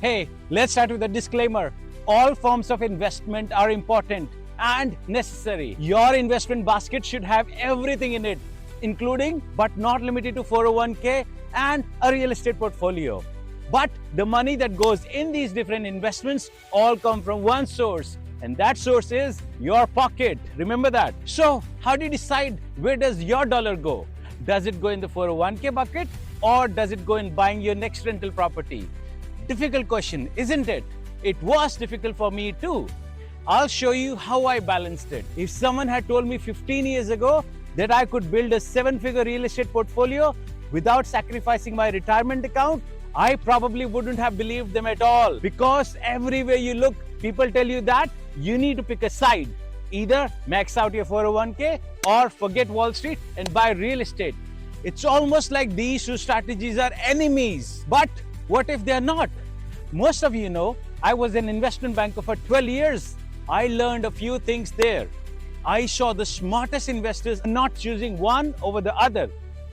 Hey, let's start with a disclaimer. All forms of investment are important and necessary. Your investment basket should have everything in it, including but not limited to 401k and a real estate portfolio. But the money that goes in these different investments all come from one source, and that source is your pocket. Remember that. So, how do you decide where does your dollar go? Does it go in the 401k bucket or does it go in buying your next rental property? Difficult question, isn't it? It was difficult for me too. I'll show you how I balanced it. If someone had told me 15 years ago that I could build a 7-figure real estate portfolio without sacrificing my retirement account, I probably wouldn't have believed them at all. Because everywhere you look, people tell you that you need to pick a side. Either max out your 401k or forget Wall Street and buy real estate. It's almost like these two strategies are enemies. But what if they're not? Most of you know, I was an investment banker for 12 years. I learned a few things there. I saw the smartest investors not choosing one over the other.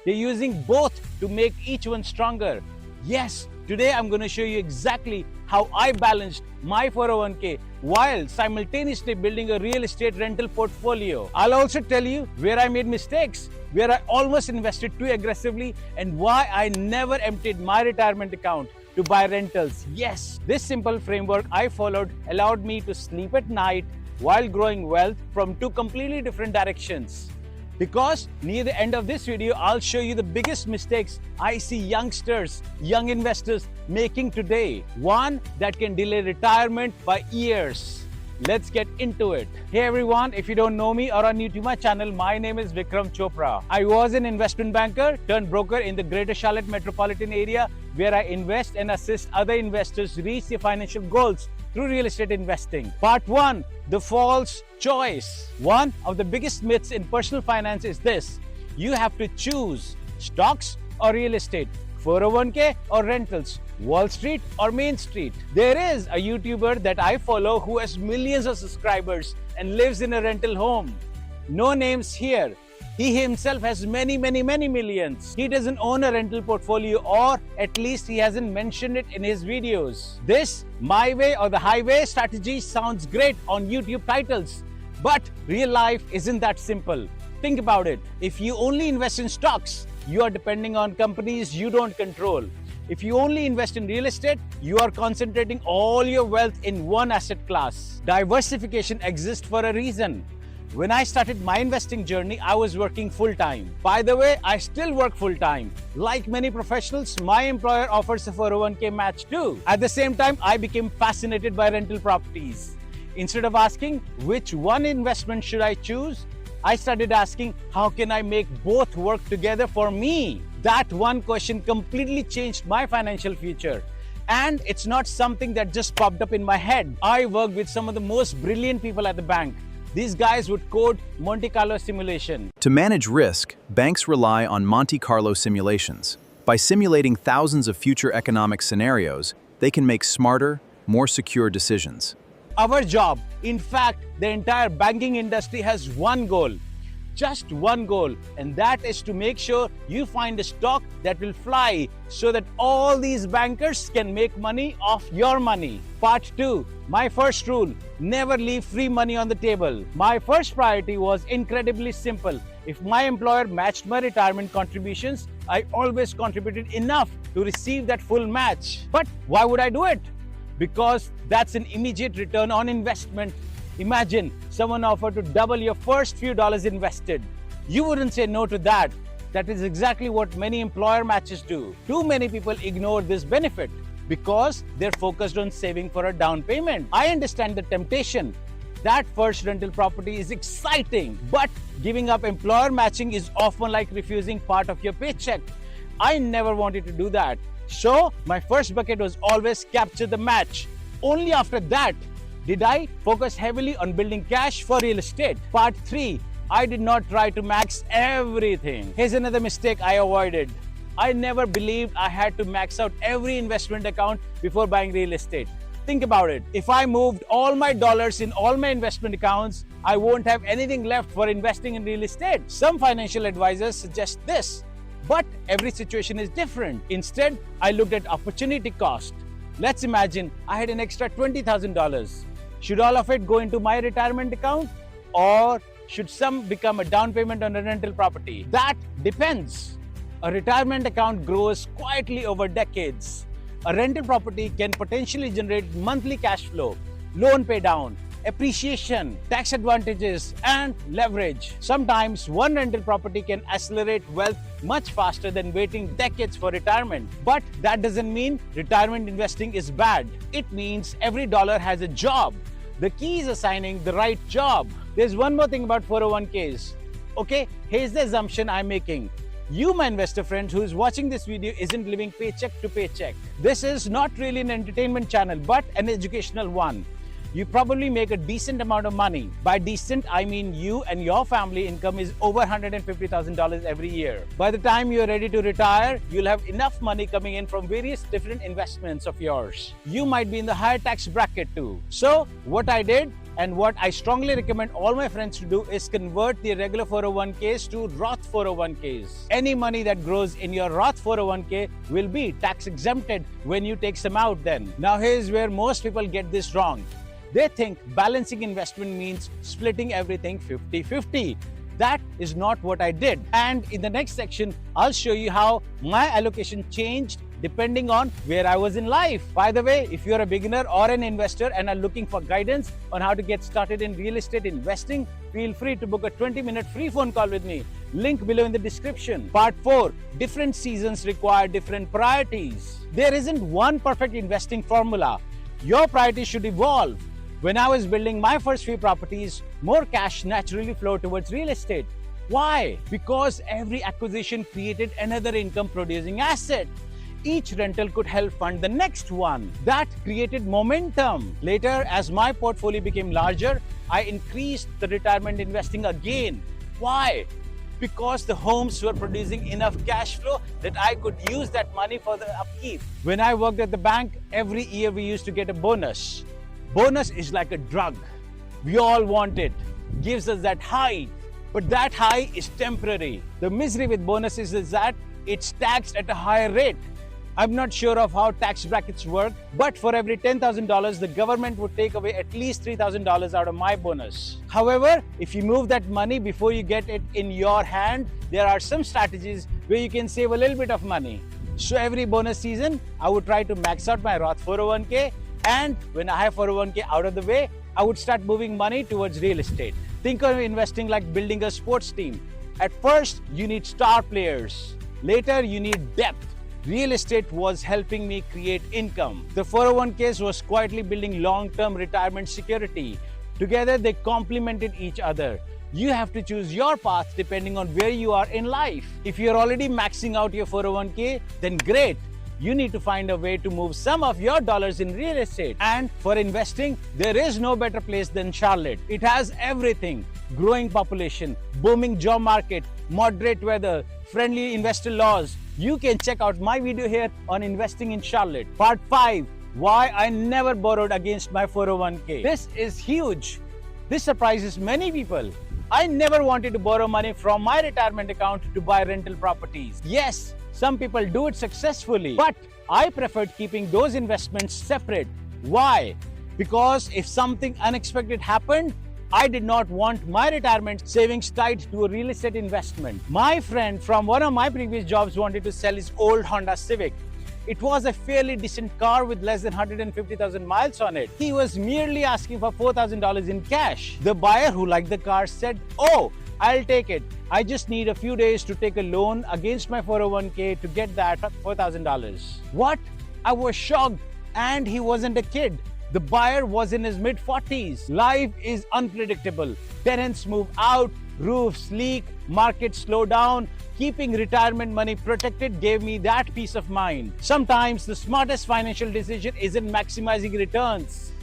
They're using both to make each one stronger. Yes, today I'm going to show you exactly how I balanced my 401k while simultaneously building a real estate rental portfolio. I'll also tell you where I made mistakes, where I almost invested too aggressively, and why I never emptied my retirement account to buy rentals. Yes, this simple framework I followed allowed me to sleep at night while growing wealth from two completely different directions. Because near the end of this video, I'll show you the biggest mistakes I see youngsters, young investors making today. One that can delay retirement by years. Let's get into it. Hey everyone, if you don't know me or are new to my channel, my name is Vikram Chopra. I was an investment banker turned broker in the Greater Charlotte metropolitan area, where I invest and assist other investors reach their financial goals through real estate investing. Part 1, the false choice. One of the biggest myths in personal finance is this: you have to choose stocks or real estate, 401k or rentals, Wall Street or Main Street. There is a YouTuber that I follow who has millions of subscribers and lives in a rental home. No names here. He himself has many millions. He doesn't own a rental portfolio, or at least he hasn't mentioned it in his videos. This my way or the highway strategy sounds great on YouTube titles, but real life isn't that simple. Think about it. If you only invest in stocks, you are depending on companies you don't control. If you only invest in real estate, you are concentrating all your wealth in one asset class. Diversification exists for a reason. When I started my investing journey, I was working full-time. By the way, I still work full-time. Like many professionals, my employer offers a 401k match too. At the same time, I became fascinated by rental properties. Instead of asking which one investment should I choose, I started asking, how can I make both work together for me? That one question completely changed my financial future. And it's not something that just popped up in my head. I worked with some of the most brilliant people at the bank. These guys would code Monte Carlo simulation. To manage risk, banks rely on Monte Carlo simulations. By simulating thousands of future economic scenarios, they can make smarter, more secure decisions. Our job, in fact, the entire banking industry has one goal. Just one goal, and that is to make sure you find a stock that will fly so that all these bankers can make money off your money. Part 2, my first rule: never leave free money on the table. My first priority was incredibly simple. If my employer matched my retirement contributions, I always contributed enough to receive that full match. But why would I do it? Because that's an immediate return on investment. Imagine someone offered to double your first few dollars invested. You wouldn't say no to that. That is exactly what many employer matches do. Too many people ignore this benefit because they're focused on saving for a down payment. I understand the temptation. That first rental property is exciting, but giving up employer matching is often like refusing part of your paycheck. I never wanted to do that. So my first bucket was always capture the match. Only after that did I focus heavily on building cash for real estate. Part 3, I did not try to max everything. Here's another mistake I avoided. I never believed I had to max out every investment account before buying real estate. Think about it. If I moved all my dollars in all my investment accounts, I won't have anything left for investing in real estate. Some financial advisors suggest this, but every situation is different. Instead, I looked at opportunity cost. Let's imagine I had an extra $20,000. Should all of it go into my retirement account, or should some become a down payment on a rental property? That depends. A retirement account grows quietly over decades. A rental property can potentially generate monthly cash flow, loan pay down, appreciation, tax advantages, and leverage. Sometimes one rental property can accelerate wealth much faster than waiting decades for retirement. But that doesn't mean retirement investing is bad. It means every dollar has a job. The key is assigning the right job. There's one more thing about 401ks. Okay, here's the assumption I'm making. You, my investor friend who is watching this video, isn't living paycheck to paycheck. This is not really an entertainment channel, but an educational one. You probably make a decent amount of money. By decent, I mean you and your family income is over $150,000 every year. By the time you're ready to retire, you'll have enough money coming in from various different investments of yours. You might be in the higher tax bracket too. So what I did, and what I strongly recommend all my friends to do, is convert the regular 401ks to Roth 401ks. Any money that grows in your Roth 401k will be tax exempted when you take some out then. Now here's where most people get this wrong. They think balancing investment means splitting everything 50-50. That is not what I did. And in the next section, I'll show you how my allocation changed depending on where I was in life. By the way, if you're a beginner or an investor and are looking for guidance on how to get started in real estate investing, feel free to book a 20-minute free phone call with me. Link below in the description. Part 4. Different seasons require different priorities. There isn't one perfect investing formula. Your priorities should evolve. When I was building my first few properties, more cash naturally flowed towards real estate. Why? Because every acquisition created another income-producing asset. Each rental could help fund the next one. That created momentum. Later, as my portfolio became larger, I increased the retirement investing again. Why? Because the homes were producing enough cash flow that I could use that money for the upkeep. When I worked at the bank, every year we used to get a bonus. Bonus is like a drug. We all want it. Gives us that high. But that high is temporary. The misery with bonuses is that it's taxed at a higher rate. I'm not sure of how tax brackets work, but for every $10,000, the government would take away at least $3,000 out of my bonus. However, if you move that money before you get it in your hand, there are some strategies where you can save a little bit of money. So every bonus season, I would try to max out my Roth 401k, and when I have 401k out of the way, I would start moving money towards real estate. Think of investing like building a sports team. At first, you need star players. Later, you need depth. Real estate was helping me create income. The 401ks was quietly building long-term retirement security. Together, they complemented each other. You have to choose your path depending on where you are in life. If you're already maxing out your 401k, then great. You need to find a way to move some of your dollars in real estate. And for investing, there is no better place than Charlotte. It has everything: growing population, booming job market, moderate weather, friendly investor laws. You can check out my video here on investing in Charlotte. Part 5. Why I never borrowed against my 401k. This is huge. This surprises many people. I never wanted to borrow money from my retirement account to buy rental properties. Yes, some people do it successfully, but I preferred keeping those investments separate. Why? Because if something unexpected happened, I did not want my retirement savings tied to a real estate investment. My friend from one of my previous jobs wanted to sell his old Honda Civic. It was a fairly decent car with less than 150,000 miles on it. He was merely asking for $4,000 in cash. The buyer who liked the car said, "Oh, I'll take it. I just need a few days to take a loan against my 401k to get that $4,000. What? I was shocked. And he wasn't a kid. The buyer was in his mid-40s. Life is unpredictable. Tenants move out, roofs leak, markets slow down. Keeping retirement money protected gave me that peace of mind. Sometimes the smartest financial decision isn't maximizing returns.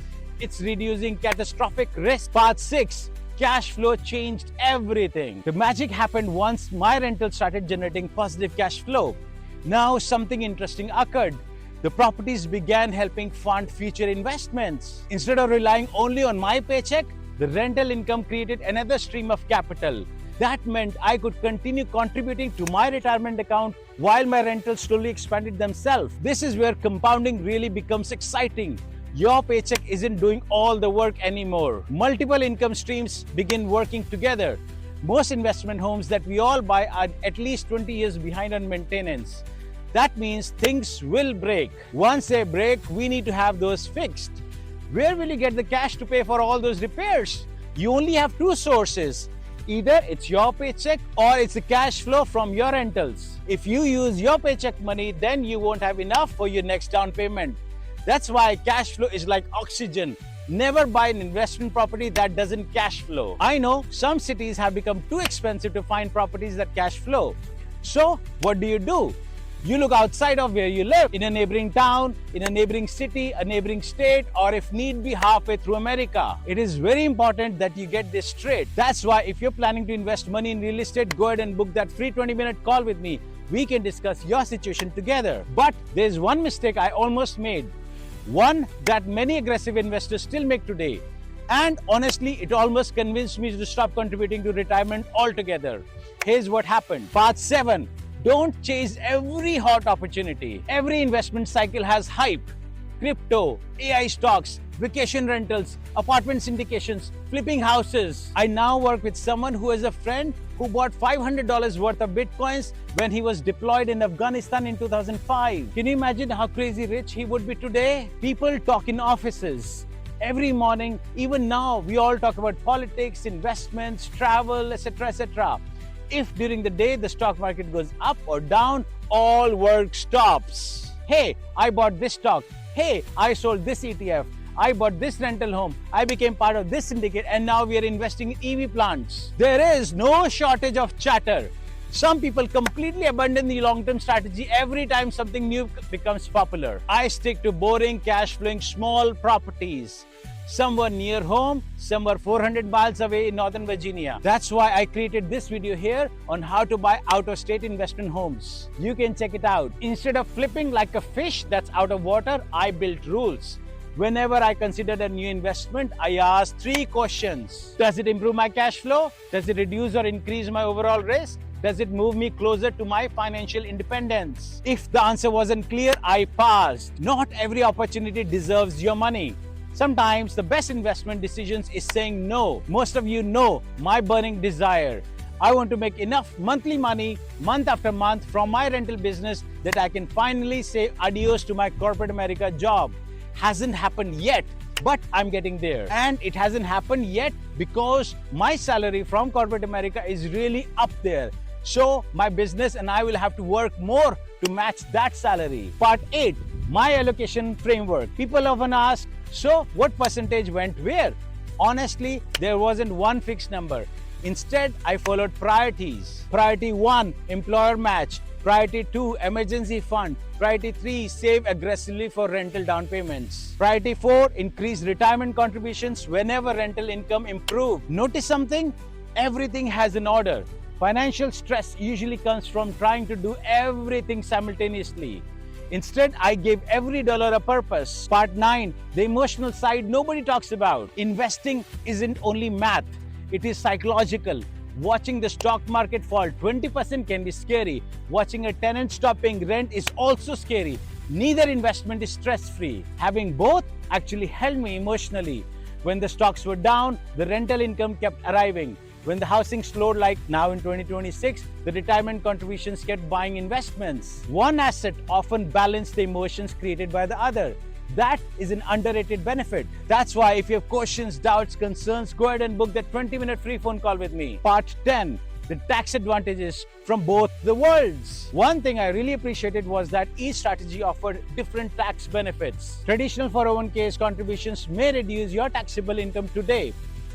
It's reducing catastrophic risk. Part 6. Cash flow changed everything. The magic happened once my rental started generating positive cash flow. Now something interesting occurred. The properties began helping fund future investments. Instead of relying only on my paycheck, the rental income created another stream of capital. That meant I could continue contributing to my retirement account while my rentals slowly expanded themselves. This is where compounding really becomes exciting. Your paycheck isn't doing all the work anymore. Multiple income streams begin working together. Most investment homes that we all buy are at least 20 years behind on maintenance. That means things will break. Once they break, we need to have those fixed. Where will you get the cash to pay for all those repairs? You only have two sources. Either it's your paycheck or it's the cash flow from your rentals. If you use your paycheck money, then you won't have enough for your next down payment. That's why cash flow is like oxygen. Never buy an investment property that doesn't cash flow. I know some cities have become too expensive to find properties that cash flow. So what do? You look outside of where you live, in a neighboring town, in a neighboring city, a neighboring state, or if need be, halfway through America. It is very important that you get this straight. That's why if you're planning to invest money in real estate, go ahead and book that free 20-minute call with me. We can discuss your situation together. But there's one mistake I almost made. One that many aggressive investors still make today. And honestly, it almost convinced me to stop contributing to retirement altogether. Here's what happened. Part 7. Don't chase every hot opportunity. Every investment cycle has hype. Crypto, AI stocks, vacation rentals, apartment syndications, flipping houses. I now work with someone who is a friend who bought $500 worth of Bitcoins when he was deployed in Afghanistan in 2005. Can you imagine how crazy rich he would be today? People talk in offices. Every morning, even now, we all talk about politics, investments, travel, etc., etc. If during the day the stock market goes up or down, all work stops. Hey, I bought this stock. Hey, I sold this ETF. I bought this rental home. I became part of this syndicate, and now we are investing in EV plants. There is no shortage of chatter. Some people completely abandon the long-term strategy every time something new becomes popular. I stick to boring, cash-flowing small properties. Some were near home, some were 400 miles away in Northern Virginia. That's why I created this video here on how to buy out-of-state investment homes. You can check it out. Instead of flipping like a fish that's out of water, I built rules. Whenever I considered a new investment, I asked 3 questions. Does it improve my cash flow? Does it reduce or increase my overall risk? Does it move me closer to my financial independence? If the answer wasn't clear, I passed. Not every opportunity deserves your money. Sometimes the best investment decisions is saying no. Most of you know my burning desire. I want to make enough monthly money, month after month, from my rental business that I can finally say adios to my corporate America job. Hasn't happened yet, but I'm getting there. And it hasn't happened yet because my salary from corporate America is really up there. So my business and I will have to work more to match that salary. Part 8, my allocation framework. People often ask, so what percentage went where? Honestly, there wasn't one fixed number. Instead, I followed priorities. Priority 1, employer match. Priority 2, emergency fund. Priority 3, save aggressively for rental down payments. Priority 4, increase retirement contributions whenever rental income improved. Notice something? Everything has an order. Financial stress usually comes from trying to do everything simultaneously. Instead, I gave every dollar a purpose. Part 9, the emotional side nobody talks about. Investing isn't only math, it is psychological. Watching the stock market fall 20% can be scary. Watching a tenant stop paying rent is also scary. Neither investment is stress-free. Having both actually helped me emotionally. When the stocks were down, the rental income kept arriving. When the housing slowed, like now in 2026, the retirement contributions kept buying investments. One asset often balanced the emotions created by the other. That is an underrated benefit. That's why if you have questions, doubts, concerns, go ahead and book that 20-minute free phone call with me. Part 10, the tax advantages from both the worlds. One thing I really appreciated was that each strategy offered different tax benefits. Traditional 401ks contributions may reduce your taxable income today.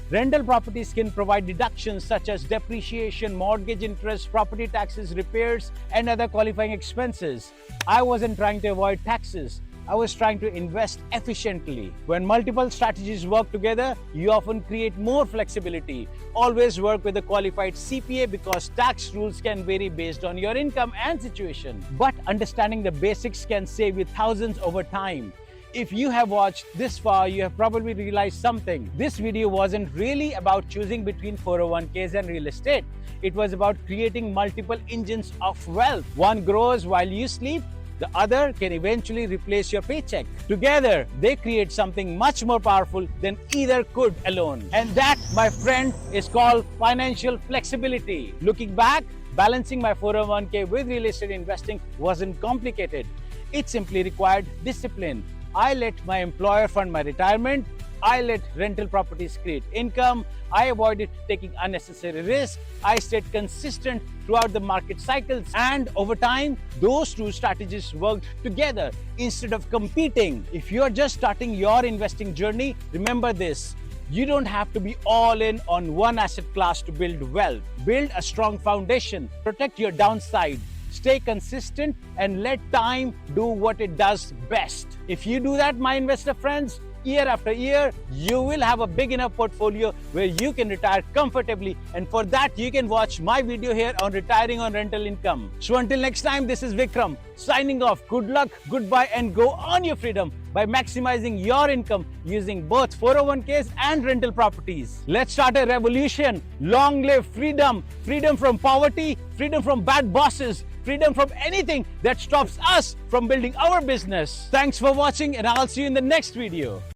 Rental properties can provide deductions such as depreciation, mortgage interest, property taxes, repairs, and other qualifying expenses. I wasn't trying to avoid taxes. I was trying to invest efficiently. When multiple strategies work together, you often create more flexibility. Always work with a qualified CPA because tax rules can vary based on your income and situation. But understanding the basics can save you thousands over time. If you have watched this far, you have probably realized something. This video wasn't really about choosing between 401ks and real estate. It was about creating multiple engines of wealth. One grows while you sleep, the other can eventually replace your paycheck. Together, they create something much more powerful than either could alone. And that, my friend, is called financial flexibility. Looking back, balancing my 401k with real estate investing wasn't complicated. It simply required discipline. I let my employer fund my retirement. I let rental properties create income. I avoided taking unnecessary risks. I stayed consistent throughout the market cycles. And over time, those two strategies worked together instead of competing. If you're just starting your investing journey, remember this. You don't have to be all in on one asset class to build wealth. Build a strong foundation. Protect your downside. Stay consistent and let time do what it does best. If you do that, my investor friends, year after year, you will have a big enough portfolio where you can retire comfortably. And for that, you can watch my video here on retiring on rental income. So until next time, this is Vikram signing off. Good luck, goodbye, and go on your freedom by maximizing your income using both 401ks and rental properties. Let's start a revolution. Long live freedom. Freedom from poverty, freedom from bad bosses, freedom from anything that stops us from building our business. Thanks for watching, and I'll see you in the next video.